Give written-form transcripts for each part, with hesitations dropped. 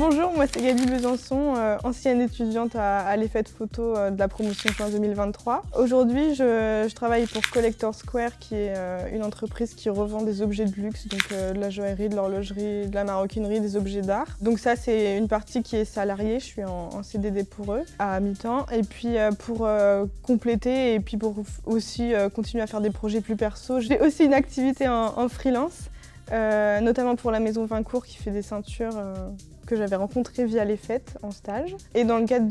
Bonjour, moi c'est Gaby Besançon, ancienne étudiante à l'EFET Photo de la promotion juin 2023. Aujourd'hui, je travaille pour Collector Square, qui est une entreprise qui revend des objets de luxe, donc de la joaillerie, de l'horlogerie, de la maroquinerie, des objets d'art. Donc ça, c'est une partie qui est salariée, je suis en CDD pour eux, à mi-temps. Et puis pour compléter et puis pour aussi continuer à faire des projets plus perso, j'ai aussi une activité en freelance, notamment pour la maison Vincourt qui fait des ceintures que j'avais rencontré via les fêtes en stage. Et dans le cadre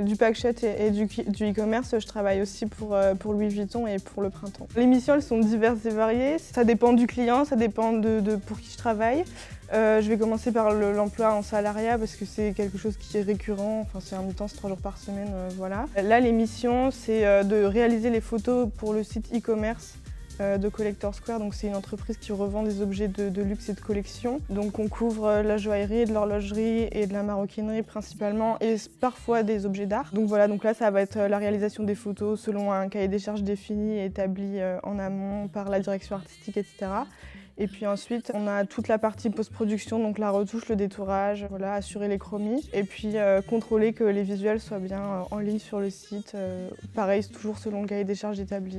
du packshot et du e-commerce, je travaille aussi pour Louis Vuitton et pour le printemps. Les missions, elles sont diverses et variées. Ça dépend du client, ça dépend de pour qui je travaille. Je vais commencer par l'emploi en salariat parce que c'est quelque chose qui est récurrent. Enfin, c'est un mi-temps, c'est 3 jours par semaine, voilà. Là, les missions, c'est de réaliser les photos pour le site e-commerce de Collector Square. Donc c'est une entreprise qui revend des objets de luxe et de collection. Donc on couvre la joaillerie, de l'horlogerie et de la maroquinerie principalement et parfois des objets d'art. Donc voilà, donc là ça va être la réalisation des photos selon un cahier des charges défini et établi en amont par la direction artistique, etc. Et puis ensuite, on a toute la partie post-production, donc la retouche, le détourage, voilà, assurer les chromis. Et puis contrôler que les visuels soient bien en ligne sur le site. Pareil, toujours selon le cahier des charges établi.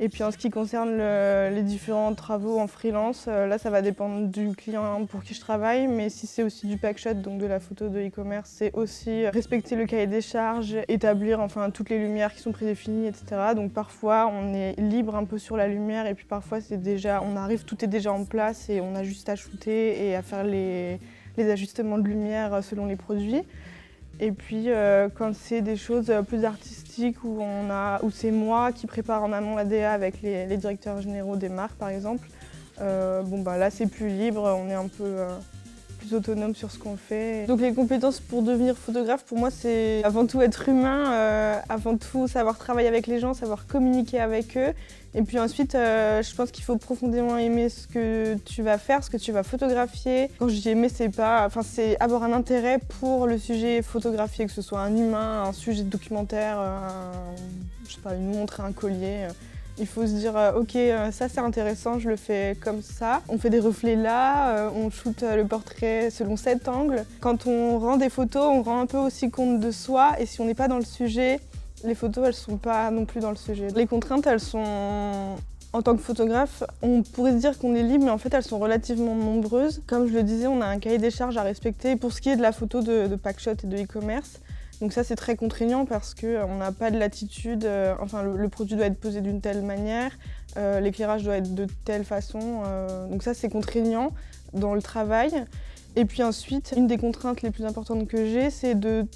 Et puis en ce qui concerne les différents travaux en freelance, là ça va dépendre du client pour qui je travaille, mais si c'est aussi du packshot, donc de la photo de e-commerce, c'est aussi respecter le cahier des charges, établir enfin toutes les lumières qui sont prédéfinies, etc. Donc parfois on est libre un peu sur la lumière et puis parfois c'est déjà, tout est déjà en place et on a juste à shooter et à faire les ajustements de lumière selon les produits. Et puis quand c'est des choses plus artistiques où c'est moi qui prépare en amont la DA avec les directeurs généraux des marques par exemple, là c'est plus libre, on est un peu plus autonome sur ce qu'on fait. Donc les compétences pour devenir photographe, pour moi c'est avant tout être humain, avant tout savoir travailler avec les gens, savoir communiquer avec eux. Et puis ensuite, je pense qu'il faut profondément aimer ce que tu vas faire, ce que tu vas photographier. Quand je dis aimer, c'est avoir un intérêt pour le sujet photographié, que ce soit un humain, un sujet de documentaire, une montre, un collier. Il faut se dire ok, ça c'est intéressant, je le fais comme ça. On fait des reflets là, on shoot le portrait selon cet angle. Quand on rend des photos, on rend un peu aussi compte de soi et si on n'est pas dans le sujet, les photos elles sont pas non plus dans le sujet. Les contraintes elles sont, en tant que photographe, on pourrait se dire qu'on est libre mais en fait elles sont relativement nombreuses. Comme je le disais, on a un cahier des charges à respecter pour ce qui est de la photo de packshot et de e-commerce. Donc ça c'est très contraignant parce qu'on n'a pas de latitude, le produit doit être posé d'une telle manière, l'éclairage doit être de telle façon, donc ça c'est contraignant dans le travail. Et puis ensuite, une des contraintes les plus importantes que j'ai, c'est de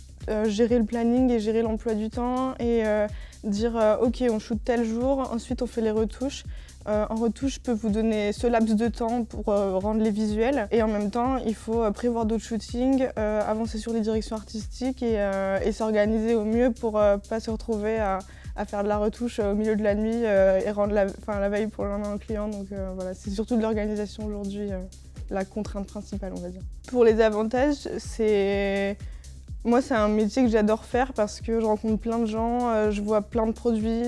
gérer le planning et gérer l'emploi du temps et dire ok on shoot tel jour, ensuite on fait les retouches. En retouche, je peux vous donner ce laps de temps pour rendre les visuels et en même temps, il faut prévoir d'autres shootings, avancer sur les directions artistiques et s'organiser au mieux pour pas se retrouver à faire de la retouche au milieu de la nuit et rendre la veille pour le lendemain au client. Donc voilà, c'est surtout de l'organisation aujourd'hui, la contrainte principale, on va dire. Pour les avantages, moi, c'est un métier que j'adore faire parce que je rencontre plein de gens, je vois plein de produits.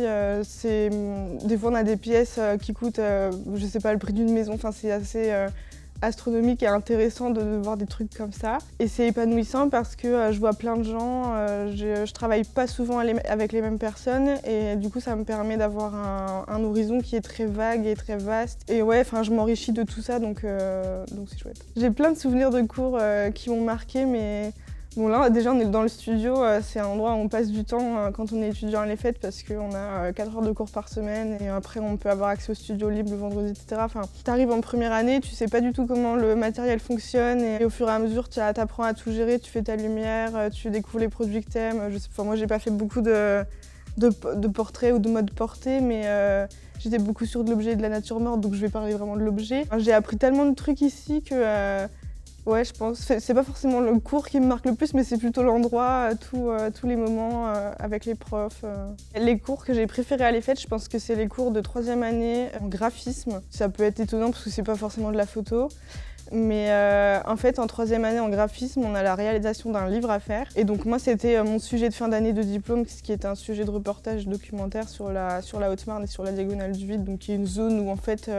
Des fois, on a des pièces qui coûtent, je sais pas, le prix d'une maison. Enfin, c'est assez astronomique et intéressant de voir des trucs comme ça. Et c'est épanouissant parce que je vois plein de gens, je travaille pas souvent avec les mêmes personnes et du coup, ça me permet d'avoir un horizon qui est très vague et très vaste. Et ouais, je m'enrichis de tout ça, donc c'est chouette. J'ai plein de souvenirs de cours qui m'ont marqué, mais bon là déjà on est dans le studio, c'est un endroit où on passe du temps quand on est étudiant à l'EFET parce qu'on a 4 heures de cours par semaine et après on peut avoir accès au studio libre le vendredi, etc. T'arrives en première année, tu sais pas du tout comment le matériel fonctionne et au fur et à mesure t'apprends à tout gérer, tu fais ta lumière, tu découvres les produits que t'aimes. Moi j'ai pas fait beaucoup de portraits ou de mode porté, mais j'étais beaucoup sur de l'objet et de la nature morte, donc je vais parler vraiment de l'objet. J'ai appris tellement de trucs ici que ouais, je pense. C'est pas forcément le cours qui me marque le plus, mais c'est plutôt l'endroit, tous les moments avec les profs. Les cours que j'ai préférés à l'EFET, je pense que c'est les cours de 3e année en graphisme. Ça peut être étonnant parce que c'est pas forcément de la photo. Mais en fait, en 3e année en graphisme, on a la réalisation d'un livre à faire. Et donc moi, c'était mon sujet de fin d'année de diplôme, ce qui était un sujet de reportage documentaire sur la Haute-Marne et sur la Diagonale du Vide, donc qui est une zone où en fait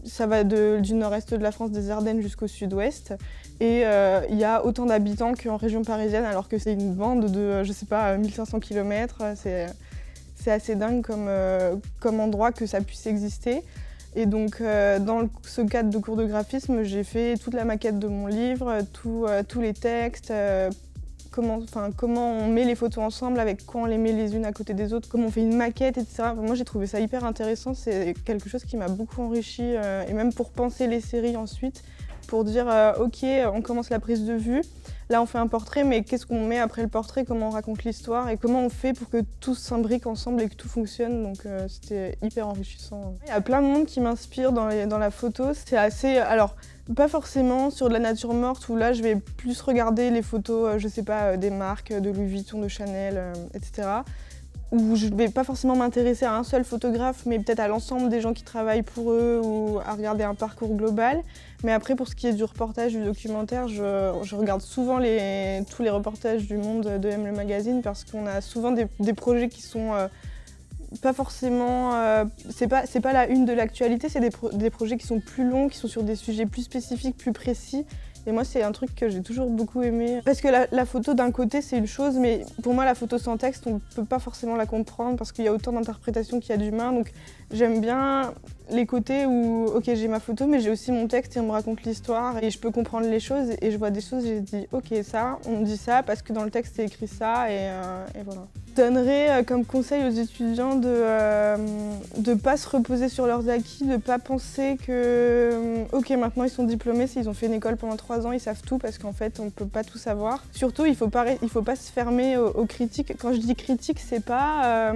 Ça va du nord-est de la France, des Ardennes jusqu'au sud-ouest. Et il y a autant d'habitants qu'en région parisienne, alors que c'est une bande de, je sais pas, 1500 km. C'est assez dingue comme endroit que ça puisse exister. Et donc, dans ce cadre de cours de graphisme, j'ai fait toute la maquette de mon livre, tous les textes, comment on met les photos ensemble, avec quoi on les met les unes à côté des autres, comment on fait une maquette, etc. Moi, j'ai trouvé ça hyper intéressant. C'est quelque chose qui m'a beaucoup enrichi, et même pour penser les séries ensuite, pour dire ok, on commence la prise de vue. Là, on fait un portrait, mais qu'est-ce qu'on met après le portrait? Comment on raconte l'histoire et comment on fait pour que tout s'imbrique ensemble et que tout fonctionne? Donc, c'était hyper enrichissant. Il y a plein de monde qui m'inspire dans la photo. C'est assez... Alors, pas forcément sur de la nature morte, où là, je vais plus regarder les photos, je sais pas, des marques, de Louis Vuitton, de Chanel, etc. Où je ne vais pas forcément m'intéresser à un seul photographe, mais peut-être à l'ensemble des gens qui travaillent pour eux, ou à regarder un parcours global. Mais après, pour ce qui est du reportage, du documentaire, je regarde souvent tous les reportages du Monde de M le magazine, parce qu'on a souvent des projets qui sont pas forcément... c'est pas la une de l'actualité, c'est des projets qui sont plus longs, qui sont sur des sujets plus spécifiques, plus précis. Et moi, c'est un truc que j'ai toujours beaucoup aimé. Parce que la photo, d'un côté, c'est une chose, mais pour moi, la photo sans texte, on ne peut pas forcément la comprendre parce qu'il y a autant d'interprétations qu'il y a d'humains. Donc, j'aime bien les côtés où, ok, j'ai ma photo, mais j'ai aussi mon texte et on me raconte l'histoire et je peux comprendre les choses. Et je vois des choses et je dis, ok, ça, on me dit ça parce que dans le texte, c'est écrit ça, et voilà. Je donnerais comme conseil aux étudiants de pas se reposer sur leurs acquis, de pas penser que ok, maintenant ils sont diplômés, s'ils ont fait une école pendant 3 ans, ils savent tout, parce qu'en fait on peut pas tout savoir. Surtout il faut pas se fermer aux critiques. Quand je dis critique, c'est pas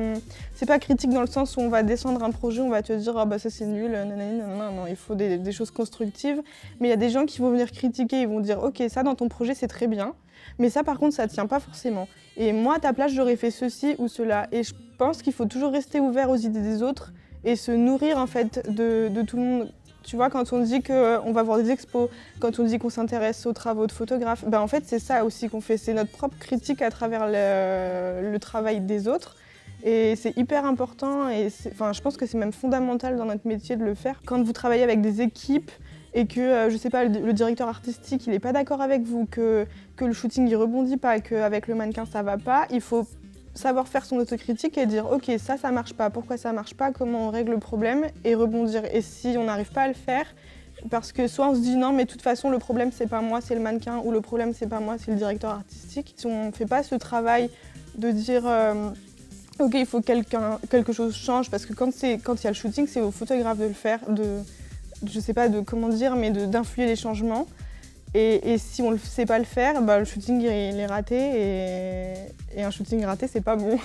critique dans le sens où on va descendre un projet, on va te dire ah bah ça c'est nul, nanani, nanana. Non, il faut des choses constructives. Mais il y a des gens qui vont venir critiquer, ils vont dire ok, ça dans ton projet c'est très bien, mais ça par contre ça tient pas forcément. Et moi à ta place j'aurais fait ceci ou cela. Et je pense qu'il faut toujours rester ouvert aux idées des autres et se nourrir en fait de tout le monde. Tu vois, quand on dit qu'on va voir des expos, quand on dit qu'on s'intéresse aux travaux de photographes, ben en fait c'est ça aussi qu'on fait, c'est notre propre critique à travers le travail des autres. Et c'est hyper important, et je pense que c'est même fondamental dans notre métier de le faire. Quand vous travaillez avec des équipes et que, je sais pas, le directeur artistique il n'est pas d'accord avec vous, que le shooting il rebondit pas, qu'avec le mannequin ça va pas, il faut savoir faire son autocritique et dire ok, ça marche pas, pourquoi ça marche pas, comment on règle le problème, et rebondir. Et si on n'arrive pas à le faire, parce que soit on se dit non mais de toute façon le problème c'est pas moi, c'est le mannequin, ou le problème c'est pas moi, c'est le directeur artistique. Si on fait pas ce travail de dire ok, il faut que quelque chose change, parce que quand il y a le shooting, c'est au photographe de le faire, je sais pas comment dire, mais d'influer les changements. Et si on ne sait pas le faire, bah, le shooting il est raté, et un shooting raté c'est pas bon.